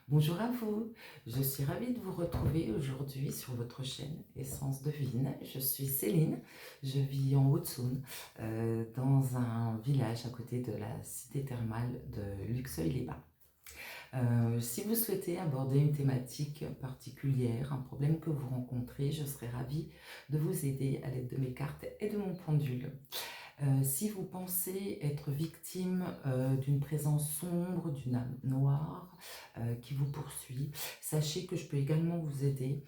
Bonjour à vous, je suis ravie de vous retrouver aujourd'hui sur votre chaîne Essence Divine. Je suis Céline, je vis en Haute-Saône, dans un village à côté de la cité thermale de Luxeuil-les-Bains. Si vous souhaitez aborder une thématique particulière, un problème que vous rencontrez, je serai ravie de vous aider à l'aide de mes cartes et de mon pendule. Si vous pensez être victime d'une présence sombre, d'une âme noire qui vous poursuit, sachez que je peux également vous aider,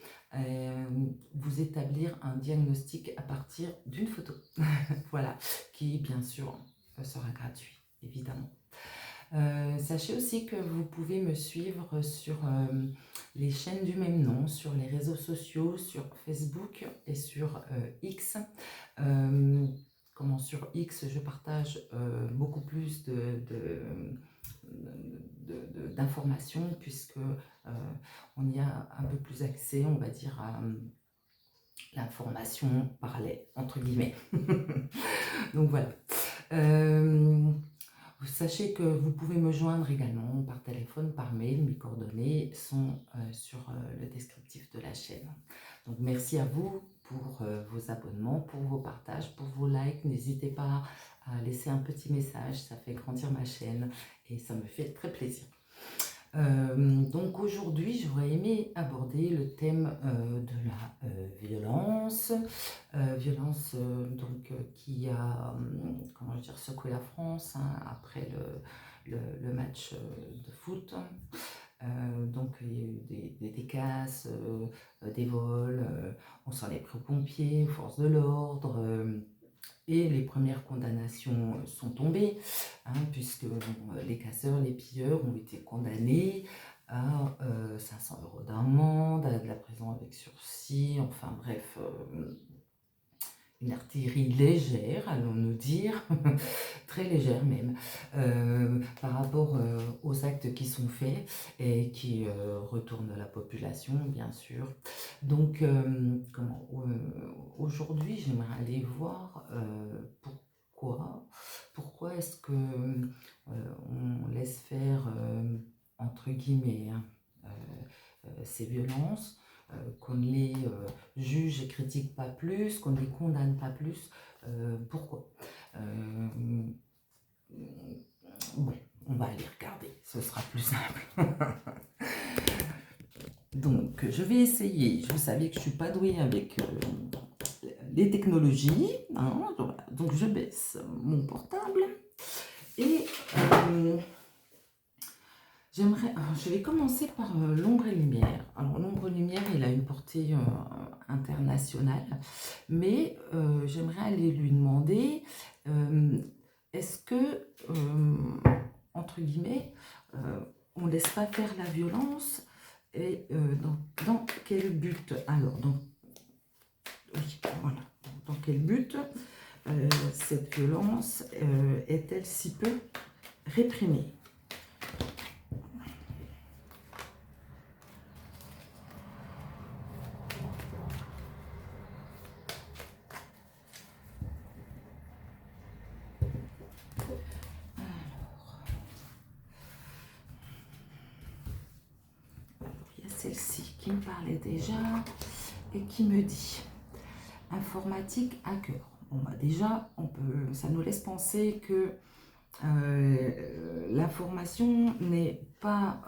vous établir un diagnostic à partir d'une photo. Voilà, qui bien sûr sera gratuit, évidemment. Sachez aussi que vous pouvez me suivre sur les chaînes du même nom, sur les réseaux sociaux, sur Facebook et sur X. Sur X, je partage beaucoup plus d'informations puisque on y a un peu plus accès, on va dire, à l'information parlée, entre guillemets. Donc voilà. Sachez que vous pouvez me joindre également par téléphone, par mail. Mes coordonnées sont sur le descriptif de la chaîne. Donc merci à vous pour vos abonnements, pour vos partages, pour vos likes. N'hésitez pas à laisser un petit message, ça fait grandir ma chaîne et ça me fait très plaisir. Donc aujourd'hui, j'aurais aimé aborder le thème de la violence, qui a comment dire, secoué la France hein, après le match de foot. Donc il y a eu des casses, des vols, on s'en est pris aux pompiers, aux forces de l'ordre. Et les premières condamnations sont tombées, hein, puisque les casseurs, les pilleurs ont été condamnés à 500 € d'amende, à de la prison avec sursis, enfin bref, une artillerie légère, allons-nous dire, très légère même, par rapport aux actes qui sont faits et qui retournent la population, bien sûr. Donc, aujourd'hui, j'aimerais aller voir pourquoi est-ce que on laisse faire, entre guillemets, hein, ces violences, qu'on ne les juge et critique pas plus, qu'on ne les condamne pas plus. Pourquoi Bon, on va aller regarder, ce sera plus simple. Donc, je vais essayer. Vous savez que je ne suis pas douée avec les technologies. Hein, voilà. Donc, je baisse mon portable et je vais commencer par l'ombre et lumière. Alors, l'ombre et lumière, il a une portée internationale, mais j'aimerais aller lui demander est-ce que, entre guillemets, on ne laisse pas faire la violence et dans quel but? Alors, oui, voilà. Dans quel but cette violence est-elle si peu réprimée? Il y a celle-ci qui me parlait déjà et qui me dit informatique hacker. Bon, bah déjà, ça nous laisse penser que l'information n'est pas,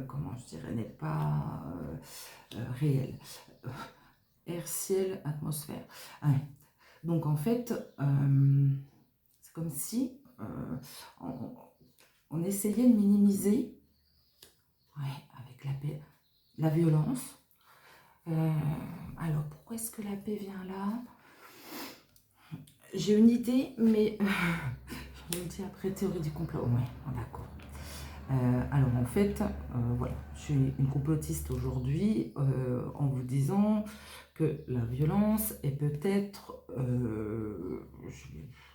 comment je dirais, n'est pas réelle. Air, ciel, atmosphère. Ouais. Donc en fait, c'est comme si on essayait de minimiser, ouais, avec la paix, la violence. Alors pourquoi est-ce que la paix vient là? J'ai une idée, mais je vous le dis après, théorie du complot. Ouais, d'accord. Alors en fait, voilà, je suis une complotiste aujourd'hui en vous disant que la violence est peut-être,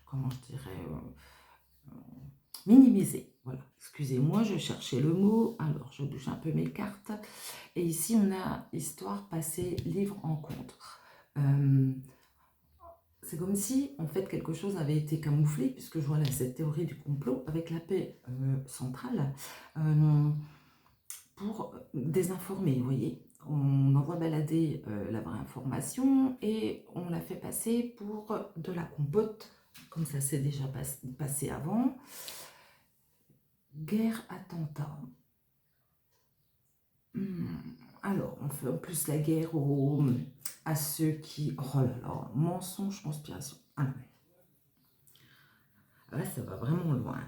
comment je dirais, minimisée. Voilà, excusez-moi, je cherchais le mot, alors je bouge un peu mes cartes. Et ici, on a histoire, passé, livre, rencontre. C'est comme si, en fait, quelque chose avait été camouflé, puisque je vois là cette théorie du complot avec la paix centrale, pour désinformée, vous voyez. On envoie balader la vraie information et on la fait passer pour de la compote, comme ça s'est déjà passé avant. Guerre, attentat. Alors, on fait en plus la guerre à ceux qui... Oh là là, mensonge, conspiration. Ah non. Là, ça va vraiment loin.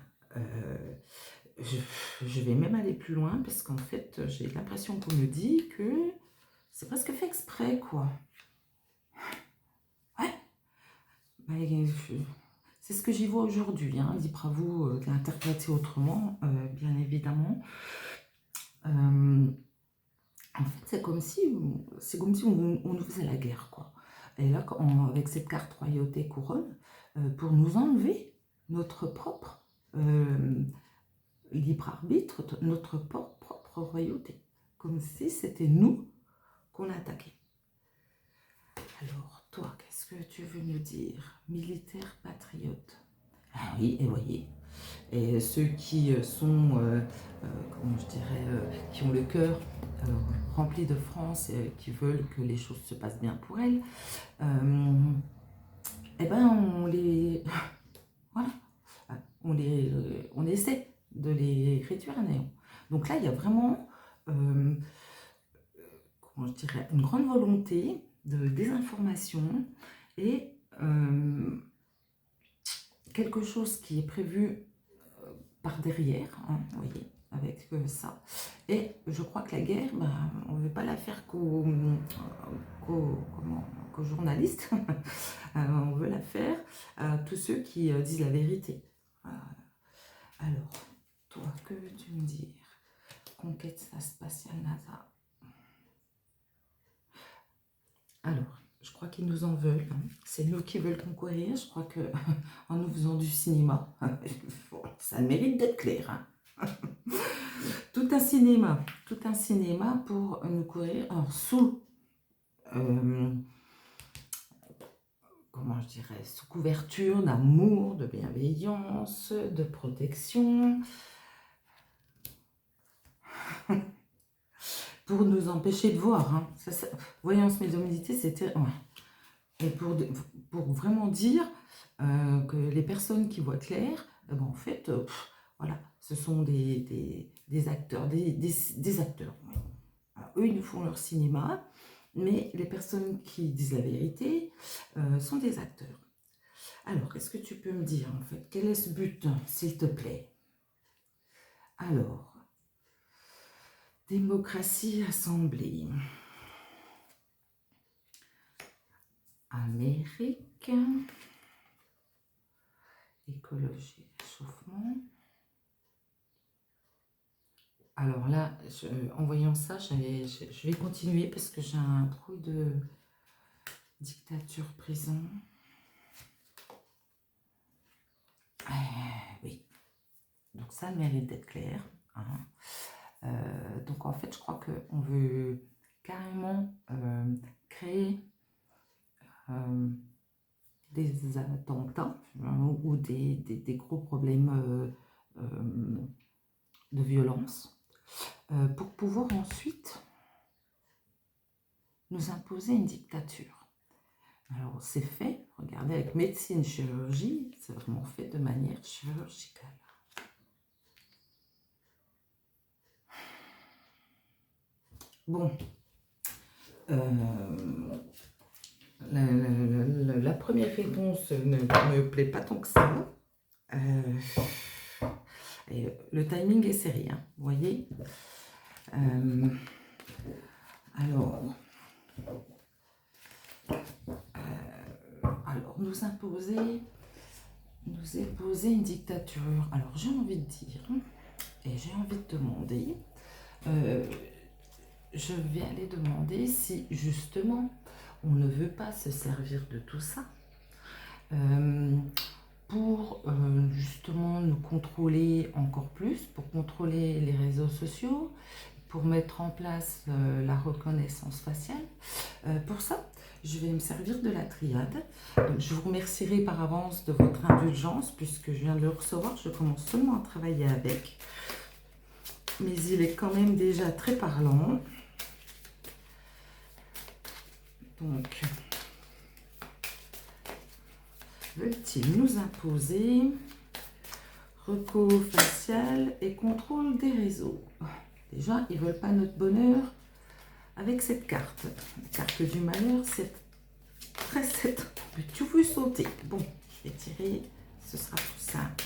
Je vais même aller plus loin parce qu'en fait, j'ai l'impression qu'on me dit que c'est presque fait exprès, quoi. Ouais. Ben, c'est ce que j'y vois aujourd'hui. Hein. Libre à vous de l'interpréter autrement, bien évidemment. En fait, c'est comme si on nous faisait la guerre, quoi. Et là, avec cette carte royauté couronne, pour nous enlever notre propre libre arbitre, notre propre royauté. Comme si c'était nous qu'on attaquait. Alors, toi, qu'est-ce que tu veux me dire? Militaire patriote. Ah oui, et voyez. Et ceux qui sont, comment je dirais, qui ont le cœur rempli de France et qui veulent que les choses se passent bien pour elles, eh ben on les, voilà, on essaie de les réduire à néant. Donc là, il y a vraiment, comment je dirais, une grande volonté de désinformation et quelque chose qui est prévu par derrière, hein, vous voyez, avec ça. Et je crois que la guerre, ben, on ne veut pas la faire qu'aux journalistes, on veut la faire à tous ceux qui disent la vérité. Alors, toi, que veux-tu me dire? Conquête spatiale NASA. Alors, je crois qu'ils nous en veulent. Hein. C'est nous qui veulent concourir. Je crois que en nous faisant du cinéma, ça mérite d'être clair. Hein. Tout un cinéma pour nous courir. Alors, sous, comment je dirais, sous couverture d'amour, de bienveillance, de protection. Pour nous empêcher de voir. Hein. Voyance médiumnité, c'était... Ouais. Et pour vraiment dire que les personnes qui voient clair, ben en fait, voilà, ce sont des acteurs, des acteurs. Ouais. Alors, eux, ils nous font leur cinéma, mais les personnes qui disent la vérité sont des acteurs. Alors, qu'est-ce que tu peux me dire, en fait? Quel est ce but, s'il te plaît? Alors, démocratie, assemblée. Amérique. Écologie, réchauffement. Alors là, en voyant ça, je vais continuer parce que j'ai un trou de dictature, prison. Oui. Donc ça mérite d'être clair. Hein. Donc en fait, je crois qu'on veut carrément créer des attentats ou des gros problèmes de violence pour pouvoir ensuite nous imposer une dictature. Alors c'est fait, regardez, avec médecine, chirurgie, c'est vraiment fait de manière chirurgicale. Bon, la première réponse ne me plaît pas tant que ça. Et le timing est serré, hein, vous voyez. Alors, nous imposer une dictature. Alors, j'ai envie de dire, et j'ai envie de demander, je vais aller demander si, justement, on ne veut pas se servir de tout ça pour justement nous contrôler encore plus, pour contrôler les réseaux sociaux, pour mettre en place la reconnaissance faciale. Pour ça, je vais me servir de la triade. Donc, je vous remercierai par avance de votre indulgence puisque je viens de le recevoir. Je commence seulement à travailler avec. mais il est quand même déjà très parlant. Donc, veulent-ils nous imposer recours facial et contrôle des réseaux? Déjà, ils ne veulent pas notre bonheur avec cette carte. La carte du malheur, c'est très cette. Tu veux sauter? Bon, je vais tirer, ce sera plus simple.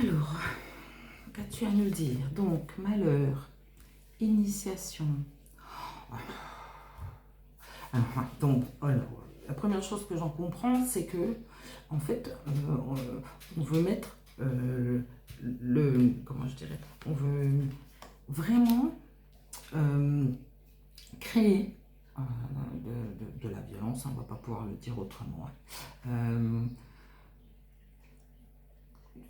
Alors, qu'as-tu à nous dire? Donc, malheur, initiation. Donc, alors, la première chose que j'en comprends, c'est que, en fait, on veut mettre comment je dirais, on veut vraiment créer de la violence, on ne va pas pouvoir le dire autrement.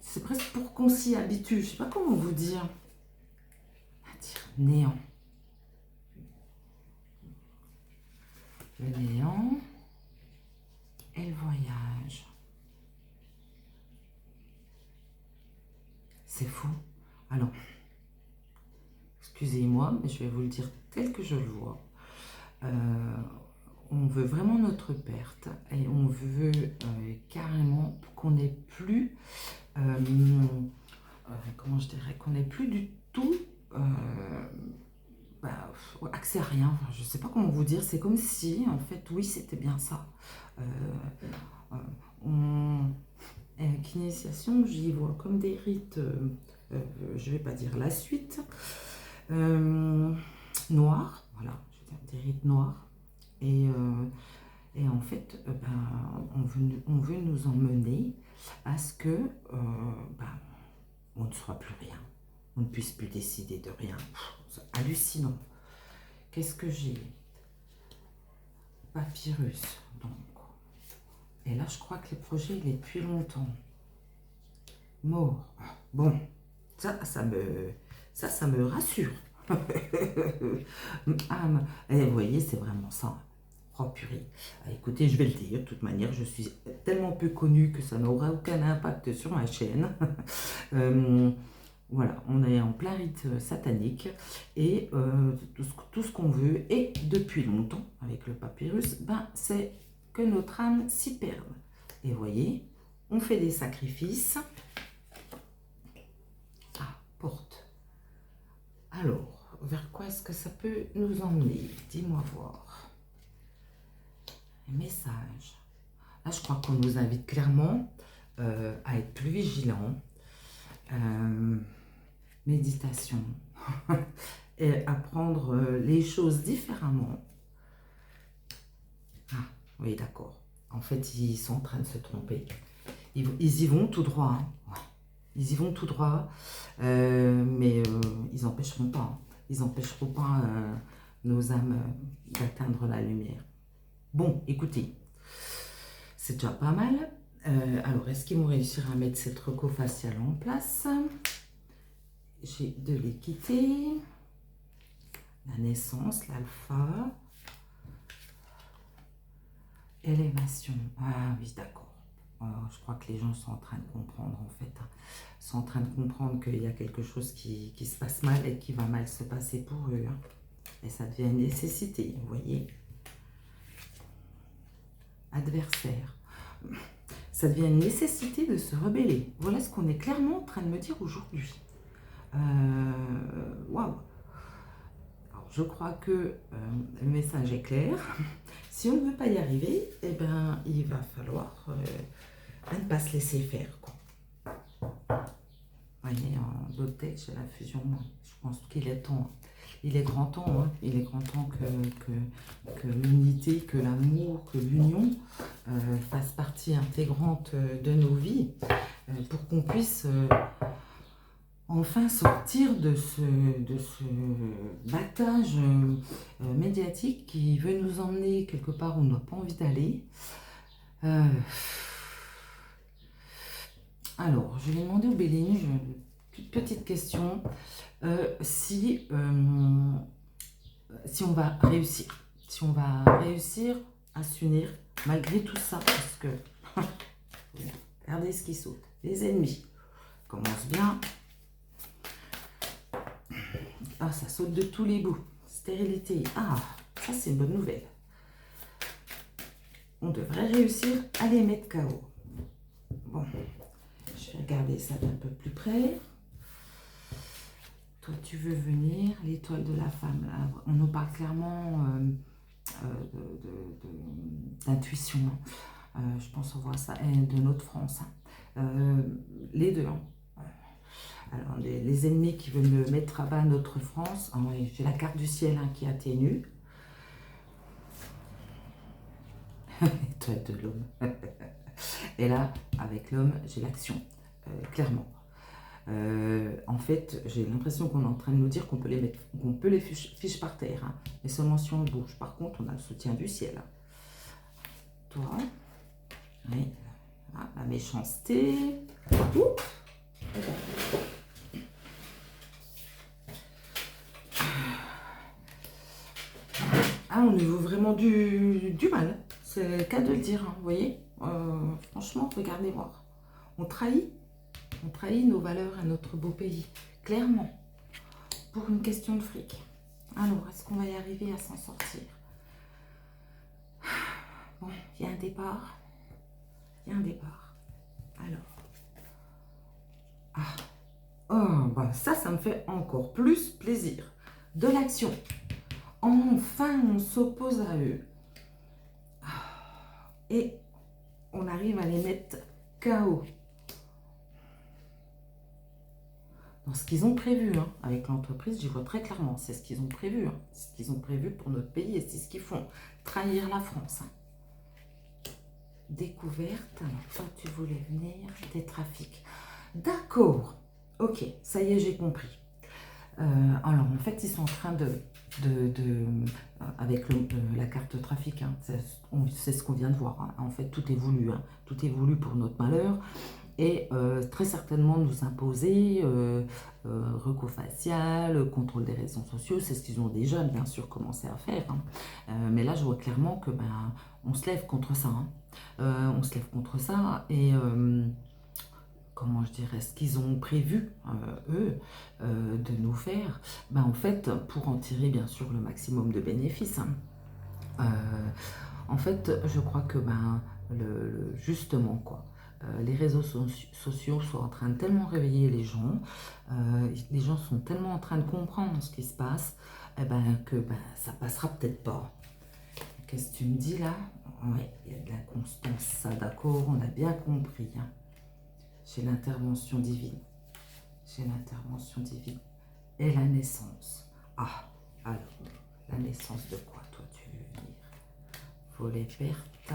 C'est presque pour qu'on s'y habitue, je ne sais pas comment vous dire. Néant. Le néant et le voyage. C'est fou. Alors, excusez-moi, mais je vais vous le dire tel que je le vois. On veut vraiment notre perte et on veut carrément qu'on n'ait plus, comment je dirais, qu'on n'ait plus du tout accès à rien. Enfin, je ne sais pas comment vous dire, c'est comme si, en fait, oui, c'était bien ça. Avec initiation, j'y vois comme des rites, je ne vais pas dire la suite, noirs, voilà, je veux dire des rites noirs. Et en fait, on veut nous emmener à ce que on ne soit plus rien, on ne puisse plus décider de rien. C'est hallucinant. Qu'est-ce que j'ai? Papyrus, donc. Et là, je crois que le projet, il est depuis longtemps. Mort. Bon, ça me rassure. Et vous voyez, c'est vraiment ça. Oh purée. Écoutez, je vais le dire. De toute manière, je suis tellement peu connue que ça n'aura aucun impact sur ma chaîne. Voilà, on est en plein rite satanique et tout ce qu'on veut, et depuis longtemps, avec le papyrus, c'est que notre âme s'y perde. Et vous voyez, on fait des sacrifices. Ah, porte. Alors, vers quoi est-ce que ça peut nous emmener? Dis-moi voir. Message. Là, je crois qu'on nous invite clairement à être plus vigilants. Méditation. Et à prendre les choses différemment. Ah, oui, d'accord. En fait, ils sont en train de se tromper. Ils y vont tout droit. Hein. Ouais. Ils y vont tout droit. Mais ils n'empêcheront pas. Hein. Ils n'empêcheront pas nos âmes d'atteindre la lumière. Bon, écoutez, c'est déjà pas mal. Alors, est-ce qu'ils vont réussir à mettre cette reco faciale en place? J'ai de l'équité, la naissance, l'alpha, élévation. Ah oui, d'accord. Je crois que les gens sont en train de comprendre, en fait. Ils sont en train de comprendre qu'il y a quelque chose qui se passe mal et qui va mal se passer pour eux. Hein. Et ça devient une nécessité, vous voyez. Adversaire. Ça devient une nécessité de se rebeller. Voilà ce qu'on est clairement en train de me dire aujourd'hui. Waouh! Alors, je crois que le message est clair. Si on ne veut pas y arriver, eh ben, il va falloir ne pas se laisser faire. Quoi. Vous voyez, en Doctech, j'ai la fusion. Je pense qu'il est temps. Il est grand temps. Hein. Il est grand temps que l'unité, que l'amour, que l'union fasse partie intégrante de nos vies pour qu'on puisse enfin sortir de ce battage médiatique qui veut nous emmener quelque part où on n'a pas envie d'aller. Alors, je vais demander au Béline, une petite question, si on va réussir à s'unir malgré tout ça, parce que Regardez ce qui saute. Les ennemis. Commence bien. Ah, ça saute de tous les bouts. Stérilité. Ah, ça c'est une bonne nouvelle. On devrait réussir à les mettre KO. Bon, je vais regarder ça d'un peu plus près. Toi, tu veux venir, l'étoile de la femme. On nous parle clairement d'intuition. Je pense qu'on voit ça, et de notre France. Les deux. Hein. Alors, les ennemis qui veulent me mettre à bas notre France. J'ai la carte du ciel hein, qui atténue. Étoile de l'homme. Et là, avec l'homme, j'ai l'action, clairement. En fait, j'ai l'impression qu'on est en train de nous dire qu'on peut les mettre, qu'on peut les fiches par terre, hein, mais seulement si on bouge. Par contre, on a le soutien du ciel. Toi, oui, ah, la méchanceté. Ah, on nous veut vraiment du mal. C'est le cas de le dire, hein, vous voyez. Franchement, regardez voir. On trahit nos valeurs et notre beau pays, clairement, pour une question de fric. Alors, est-ce qu'on va y arriver à s'en sortir? Bon, il y a un départ. Il y a un départ. Alors. Ah. Oh, bah ça me fait encore plus plaisir. De l'action. Enfin, on s'oppose à eux. Et on arrive à les mettre KO. Dans ce qu'ils ont prévu, hein, avec l'entreprise, j'y vois très clairement, c'est ce qu'ils ont prévu. Hein, c'est ce qu'ils ont prévu pour notre pays et c'est ce qu'ils font. Trahir la France. Hein. Découverte. Alors, toi, tu voulais venir des trafics. D'accord. Ok, ça y est, j'ai compris. Alors, en fait, ils sont en train avec la carte trafic, hein, c'est ce qu'on vient de voir. Hein. En fait, tout est voulu. Hein, tout est voulu pour notre malheur. Et très certainement nous imposer recours facial, contrôle des réseaux sociaux, c'est ce qu'ils ont déjà bien sûr commencé à faire. Hein. Mais là, je vois clairement que on se lève contre ça. Hein. On se lève contre ça et comment je dirais, ce qu'ils ont prévu, eux, de nous faire, en fait, pour en tirer bien sûr le maximum de bénéfices. Hein. En fait, je crois que justement, quoi. Les réseaux sociaux sont en train de tellement réveiller les gens sont tellement en train de comprendre ce qui se passe, que ça passera peut-être pas. Qu'est-ce que tu me dis là? Oui, il y a de la constance, ça d'accord, on a bien compris. Hein. J'ai l'intervention divine. J'ai l'intervention divine. Et la naissance. Ah, alors, la naissance de quoi toi tu veux venir? Volet perte.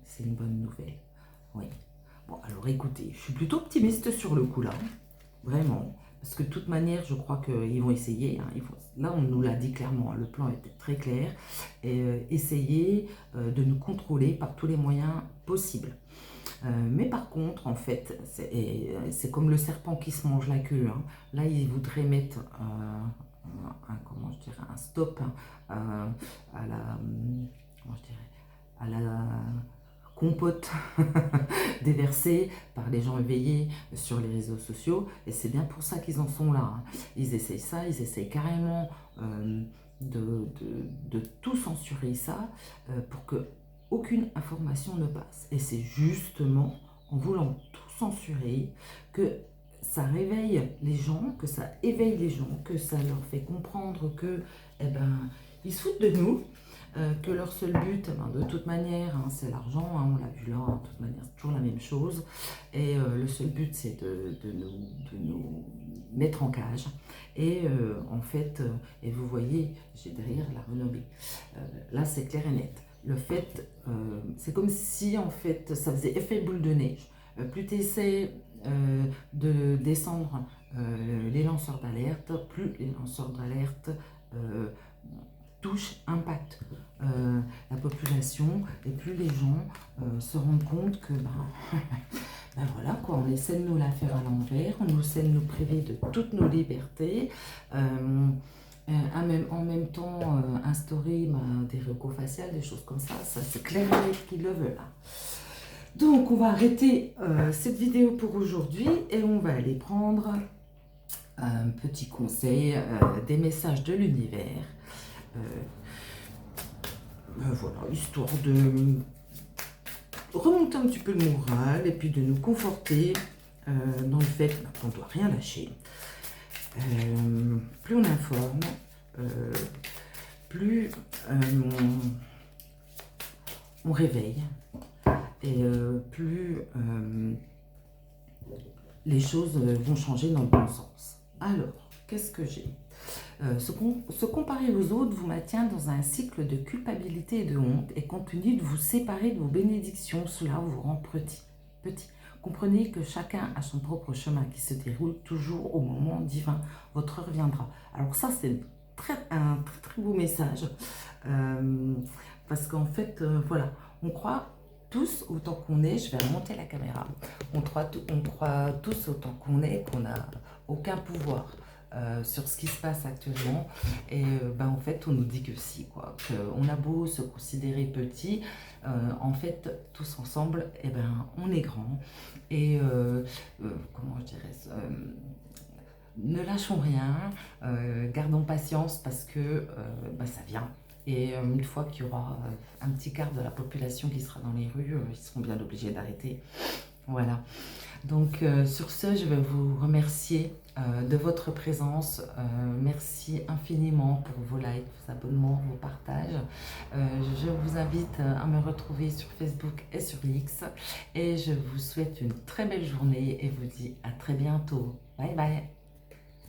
C'est une bonne nouvelle. Oui. Bon, alors écoutez, je suis plutôt optimiste sur le coup là. Vraiment. Parce que de toute manière, je crois qu'ils vont essayer. Hein, là, on nous l'a dit clairement. Hein, le plan était très clair. Et essayer de nous contrôler par tous les moyens possibles. Mais par contre, en fait, c'est comme le serpent qui se mange la queue. Hein. Là, ils voudraient mettre comment je dirais, un stop hein, à la... Comment je dirais, à la compote déversée par les gens éveillés sur les réseaux sociaux. Et c'est bien pour ça qu'ils en sont là. Hein. Ils essayent ça, ils essayent carrément de tout censurer ça pour que aucune information ne passe. Et c'est justement en voulant tout censurer que ça réveille les gens, que ça éveille les gens, que ça leur fait comprendre que, ils se foutent de nous, que leur seul but, de toute manière, hein, c'est l'argent, hein, on l'a vu là, de toute manière, c'est toujours la même chose. Et le seul but, c'est de nous mettre en cage. Et en fait, et vous voyez, j'ai derrière la renommée. Là, c'est clair et net. Le fait, c'est comme si en fait ça faisait effet boule de neige. Plus tu essaies de descendre les lanceurs d'alerte, plus les lanceurs d'alerte touchent, impactent la population, et plus les gens se rendent compte que voilà quoi, on essaie de nous la faire à l'envers, on essaie de nous priver de toutes nos libertés. En même temps, instaurer des recours faciales, des choses comme ça c'est clair et net qu'ils le veulent. Là. Donc, on va arrêter cette vidéo pour aujourd'hui et on va aller prendre un petit conseil des messages de l'univers. Voilà, histoire de remonter un petit peu le moral et puis de nous conforter dans le fait qu'on ne doit rien lâcher. Plus on informe, plus on réveille et plus les choses vont changer dans le bon sens. Alors, qu'est-ce que j'ai ? Se comparer aux autres vous maintient dans un cycle de culpabilité et de honte et continue de vous séparer de vos bénédictions. Cela vous rend petit. Comprenez que chacun a son propre chemin qui se déroule toujours au moment divin. Votre heure viendra. Alors ça, c'est un très beau message. Parce qu'en fait, voilà, on croit tous autant qu'on est, je vais remonter la caméra, on croit tous autant qu'on est, qu'on n'a aucun pouvoir sur ce qui se passe actuellement. Et en fait, on nous dit que si, quoi. On a beau se considérer petit, en fait, tous ensemble, on est grand. Et comment je dirais ça, ne lâchons rien, gardons patience parce que ça vient. Et une fois qu'il y aura un petit quart de la population qui sera dans les rues, ils seront bien obligés d'arrêter. Voilà. Donc sur ce, je vais vous remercier de votre présence. Merci infiniment pour vos likes, vos abonnements, vos partages. Je vous invite à me retrouver sur Facebook et sur X. Et je vous souhaite une très belle journée et vous dis à très bientôt. Bye bye.